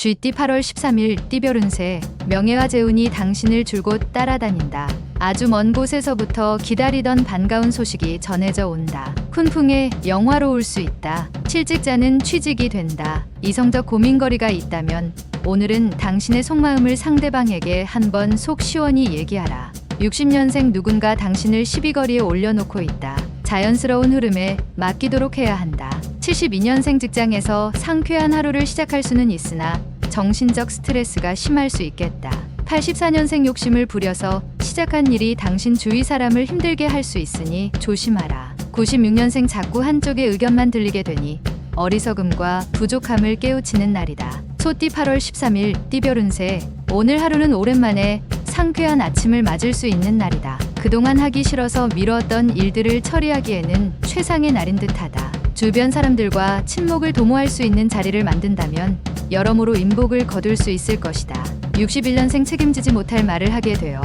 쥐띠 8월 13일 띠별 운세. 명예와 재운이 당신을 줄곧 따라다닌다. 아주 먼 곳에서부터 기다리던 반가운 소식이 전해져 온다. 훈풍에 영화로울 수 있다. 실직자는 취직이 된다. 이성적 고민거리가 있다면 오늘은 당신의 속마음을 상대방에게 한번 속 시원히 얘기하라. 60년생 누군가 당신을 시비거리에 올려놓고 있다. 자연스러운 흐름에 맡기도록 해야 한다. 72년생 직장에서 상쾌한 하루를 시작할 수는 있으나 정신적 스트레스가 심할 수 있겠다. 84년생 욕심을 부려서 시작한 일이 당신 주위 사람을 힘들게 할 수 있으니 조심하라. 96년생 자꾸 한쪽의 의견만 들리게 되니 어리석음과 부족함을 깨우치는 날이다. 소띠 8월 13일 띠별 운세. 오늘 하루는 오랜만에 상쾌한 아침을 맞을 수 있는 날이다. 그동안 하기 싫어서 미뤘던 일들을 처리하기에는 최상의 날인 듯하다. 주변 사람들과 친목을 도모할 수 있는 자리를 만든다면 여러모로 인복을 거둘 수 있을 것이다. 61년생 책임지지 못할 말을 하게 되어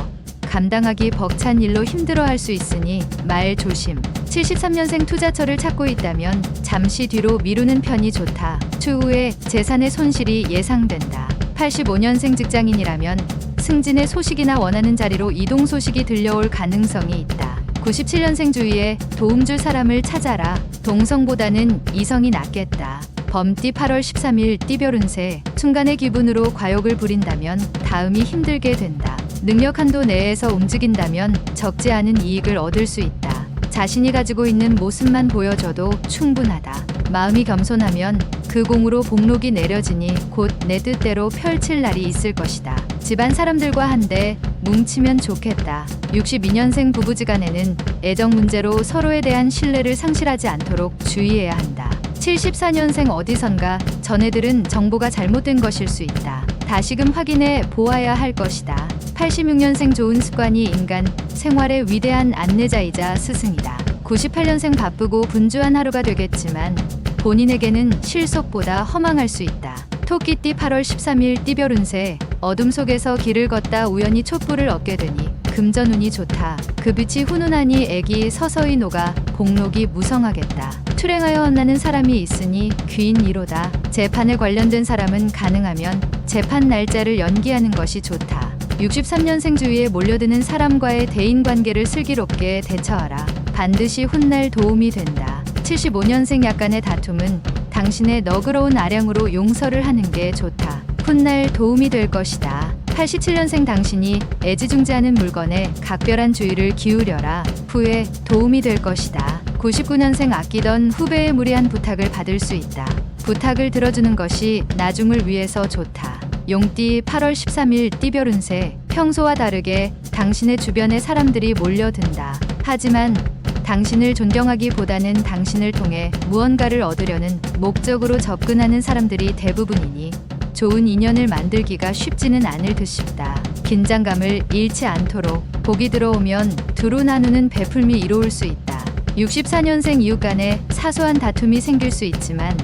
감당하기 벅찬 일로 힘들어할 수 있으니 말 조심. 73년생 투자처를 찾고 있다면 잠시 뒤로 미루는 편이 좋다. 추후에 재산의 손실이 예상된다. 85년생 직장인이라면 승진의 소식이나 원하는 자리로 이동 소식이 들려올 가능성이 있다. 97년생 주위에 도움줄 사람을 찾아라. 동성보다는 이성이 낫겠다. 범띠 8월 13일 띠별 운세. 순간의 기분으로 과욕을 부린다면 다음이 힘들게 된다. 능력 한도 내에서 움직인다면 적지 않은 이익을 얻을 수 있다. 자신이 가지고 있는 모습만 보여줘도 충분하다. 마음이 겸손하면 그 공으로 복록이 내려지니 곧 내 뜻대로 펼칠 날이 있을 것이다. 집안 사람들과 한데 뭉치면 좋겠다. 62년생 부부지간에는 애정 문제로 서로에 대한 신뢰를 상실하지 않도록 주의해야 한다. 74년생 어디선가 전해들은 정보가 잘못된 것일 수 있다. 다시금 확인해 보아야 할 것이다. 86년생 좋은 습관이 인간 생활의 위대한 안내자이자 스승이다. 98년생 바쁘고 분주한 하루가 되겠지만 본인에게는 실속보다 허망할 수 있다. 토끼띠 8월 13일 띠별 운세. 어둠 속에서 길을 걷다 우연히 촛불을 얻게 되니 금전운이 좋다. 그 빛이 훈훈하니 액이 서서히 녹아 복록이 무성하겠다. 출행하여 혼나는 사람이 있으니 귀인 이로다. 재판에 관련된 사람은 가능하면 재판 날짜를 연기하는 것이 좋다. 63년생 주위에 몰려드는 사람과의 대인관계를 슬기롭게 대처하라. 반드시 훗날 도움이 된다. 75년생 약간의 다툼은 당신의 너그러운 아량으로 용서를 하는 게 좋다. 훗날 도움이 될 것이다. 87년생 당신이 애지중지하는 물건에 각별한 주의를 기울여라. 후에 도움이 될 것이다. 99년생 아끼던 후배의 무리한 부탁을 받을 수 있다. 부탁을 들어주는 것이 나중을 위해서 좋다. 용띠 8월 13일 띠별 운세. 평소와 다르게 당신의 주변에 사람들이 몰려든다. 하지만 당신을 존경하기보다는 당신을 통해 무언가를 얻으려는 목적으로 접근하는 사람들이 대부분이니 좋은 인연을 만들기가 쉽지는 않을 듯 싶다. 긴장감을 잃지 않도록 복이 들어오면 두루 나누는 베풀미 이로울 수 있다. 64년생 이웃 간에 사소한 다툼이 생길 수 있지만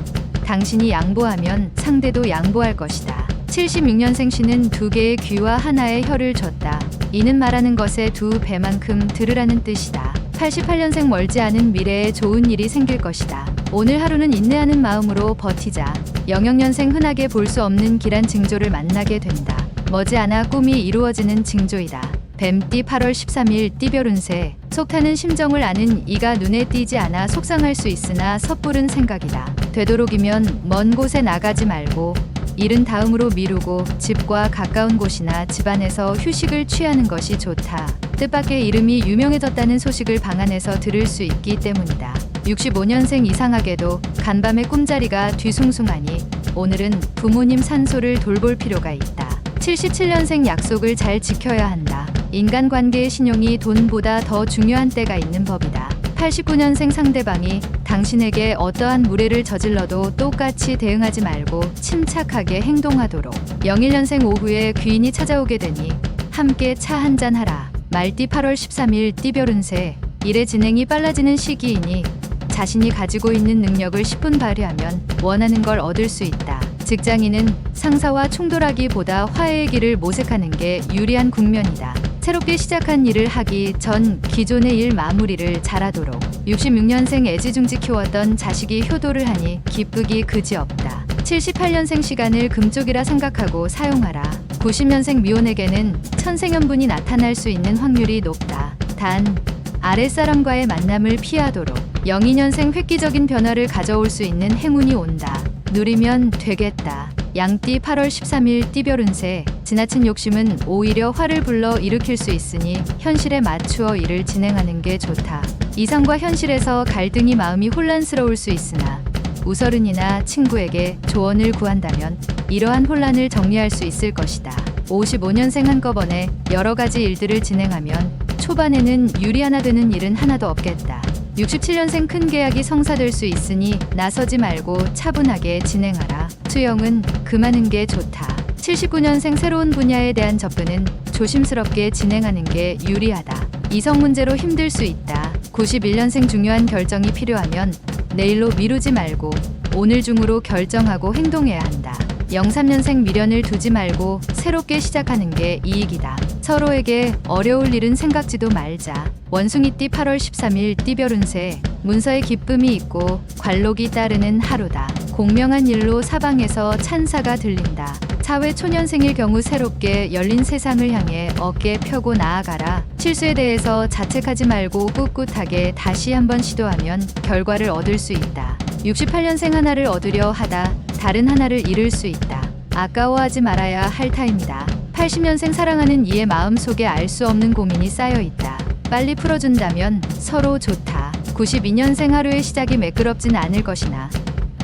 당신이 양보하면 상대도 양보할 것이다. 76년생 신은 두 개의 귀와 하나의 혀를 줬다. 이는 말하는 것의 두 배만큼 들으라는 뜻이다. 88년생 멀지 않은 미래에 좋은 일이 생길 것이다. 오늘 하루는 인내하는 마음으로 버티자. 영역년생 흔하게 볼 수 없는 길한 징조를 만나게 된다. 머지않아 꿈이 이루어지는 징조이다. 뱀띠 8월 13일 띠별 운세. 속타는 심정을 아는 이가 눈에 띄지 않아 속상할 수 있으나 섣부른 생각이다. 되도록이면 먼 곳에 나가지 말고 일은 다음으로 미루고 집과 가까운 곳이나 집안에서 휴식을 취하는 것이 좋다. 뜻밖의 이름이 유명해졌다는 소식을 방 안에서 들을 수 있기 때문이다. 65년생 이상하게도 간밤에 꿈자리가 뒤숭숭하니 오늘은 부모님 산소를 돌볼 필요가 있다. 77년생 약속을 잘 지켜야 한다. 인간관계의 신용이 돈보다 더 중요한 때가 있는 법이다. 89년생 상대방이 당신에게 어떠한 무례를 저질러도 똑같이 대응하지 말고 침착하게 행동하도록. 01년생 오후에 귀인이 찾아오게 되니 함께 차 한잔 하라. 말띠 8월 13일 띠별 운세. 일의 진행이 빨라지는 시기이니 자신이 가지고 있는 능력을 10분 발휘하면 원하는 걸 얻을 수 있다. 직장인은 상사와 충돌하기보다 화해의 길을 모색하는 게 유리한 국면이다. 새롭게 시작한 일을 하기 전 기존의 일 마무리를 잘하도록. 66년생 애지중지 키웠던 자식이 효도를 하니 기쁘기 그지없다. 78년생 시간을 금쪽이라 생각하고 사용하라. 90년생 미혼에게는 천생연분이 나타날 수 있는 확률이 높다. 단, 아랫사람과의 만남을 피하도록. 02년생 획기적인 변화를 가져올 수 있는 행운이 온다. 누리면 되겠다. 양띠 8월 13일 띠별 운세. 지나친 욕심은 오히려 화를 불러 일으킬 수 있으니 현실에 맞추어 일을 진행하는 게 좋다. 이성과 현실에서 갈등이 마음이 혼란스러울 수 있으나 우서른이나 친구에게 조언을 구한다면 이러한 혼란을 정리할 수 있을 것이다. 55년생 한꺼번에 여러 가지 일들을 진행하면 초반에는 유리하나 되는 일은 하나도 없겠다. 67년생 큰 계약이 성사될 수 있으니 나서지 말고 차분하게 진행하라. 수영은 금하는 게 좋다. 79년생 새로운 분야에 대한 접근은 조심스럽게 진행하는 게 유리하다. 이성 문제로 힘들 수 있다. 91년생 중요한 결정이 필요하면 내일로 미루지 말고 오늘 중으로 결정하고 행동해야 한다. 03년생 미련을 두지 말고 새롭게 시작하는 게 이익이다. 서로에게 어려울 일은 생각지도 말자. 원숭이띠 8월 13일 띠별 운세. 문서에 기쁨이 있고 관록이 따르는 하루다. 공명한 일로 사방에서 찬사가 들린다. 사회 초년생일 경우 새롭게 열린 세상을 향해 어깨 펴고 나아가라. 실수에 대해서 자책하지 말고 꿋꿋하게 다시 한번 시도하면 결과를 얻을 수 있다. 68년생 하나를 얻으려 하다 다른 하나를 잃을 수 있다. 아까워하지 말아야 할 타입니다. 80년생 사랑하는 이의 마음 속에 알 수 없는 고민이 쌓여 있다. 빨리 풀어준다면 서로 좋다. 92년생 하루의 시작이 매끄럽진 않을 것이나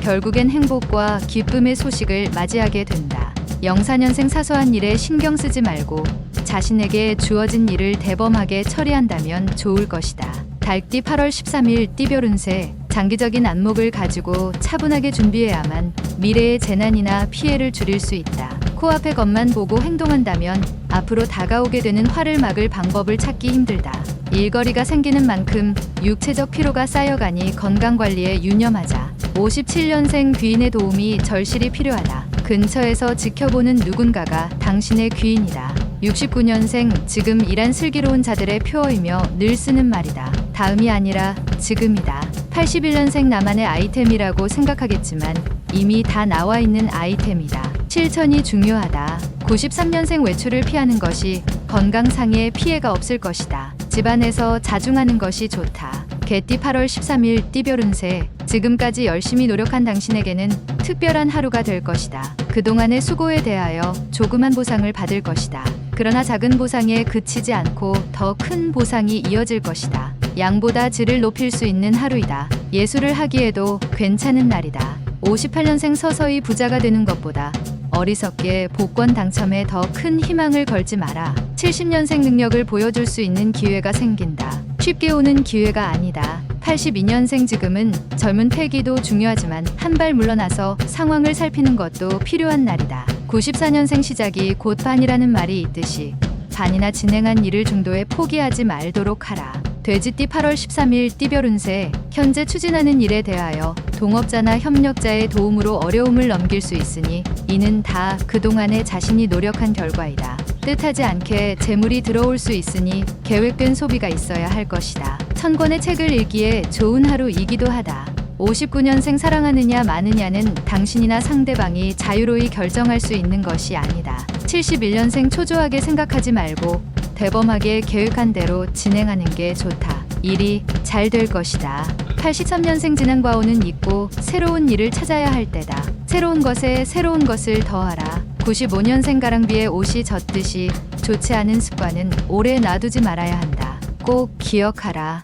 결국엔 행복과 기쁨의 소식을 맞이하게 된다. 04년생 사소한 일에 신경 쓰지 말고 자신에게 주어진 일을 대범하게 처리한다면 좋을 것이다. 달띠 8월 13일 띠별 운세. 장기적인 안목을 가지고 차분하게 준비해야만 미래의 재난이나 피해를 줄일 수 있다. 코앞의 것만 보고 행동한다면 앞으로 다가오게 되는 화를 막을 방법을 찾기 힘들다. 일거리가 생기는 만큼 육체적 피로가 쌓여가니 건강관리에 유념하자. 57년생 귀인의 도움이 절실히 필요하다. 근처에서 지켜보는 누군가가 당신의 귀인이다. 69년생 지금 이란 슬기로운 자들의 표어이며 늘 쓰는 말이다. 다음이 아니라 지금이다. 81년생 나만의 아이템이라고 생각하겠지만 이미 다 나와 있는 아이템이다. 실천이 중요하다. 93년생 외출을 피하는 것이 건강상의 피해가 없을 것이다. 집안에서 자중하는 것이 좋다. 개띠 8월 13일 띠별 운세. 지금까지 열심히 노력한 당신에게는 특별한 하루가 될 것이다. 그동안의 수고에 대하여 조그만 보상을 받을 것이다. 그러나 작은 보상에 그치지 않고 더 큰 보상이 이어질 것이다. 양보다 질을 높일 수 있는 하루이다. 예술을 하기에도 괜찮은 날이다. 58년생 서서히 부자가 되는 것보다 어리석게 복권 당첨에 더 큰 희망을 걸지 마라. 70년생 능력을 보여줄 수 있는 기회가 생긴다. 쉽게 오는 기회가 아니다. 82년생 지금은 젊은 패기도 중요하지만 한 발 물러나서 상황을 살피는 것도 필요한 날이다. 94년생 시작이 곧 반이라는 말이 있듯이 반이나 진행한 일을 중도에 포기하지 말도록 하라. 돼지띠 8월 13일 띠별 운세. 현재 추진하는 일에 대하여 동업자나 협력자의 도움으로 어려움을 넘길 수 있으니 이는 다 그동안에 자신이 노력한 결과이다. 뜻하지 않게 재물이 들어올 수 있으니 계획된 소비가 있어야 할 것이다. 1000권의 책을 읽기에 좋은 하루이기도 하다. 59년생 사랑하느냐 마느냐는 당신이나 상대방이 자유로이 결정할 수 있는 것이 아니다. 71년생 초조하게 생각하지 말고 대범하게 계획한 대로 진행하는 게 좋다. 일이 잘 될 것이다. 83년생 지난과오는 잊고 새로운 일을 찾아야 할 때다. 새로운 것에 새로운 것을 더하라. 95년생 가랑비에 옷이 젖듯이 좋지 않은 습관은 오래 놔두지 말아야 한다. 꼭 기억하라.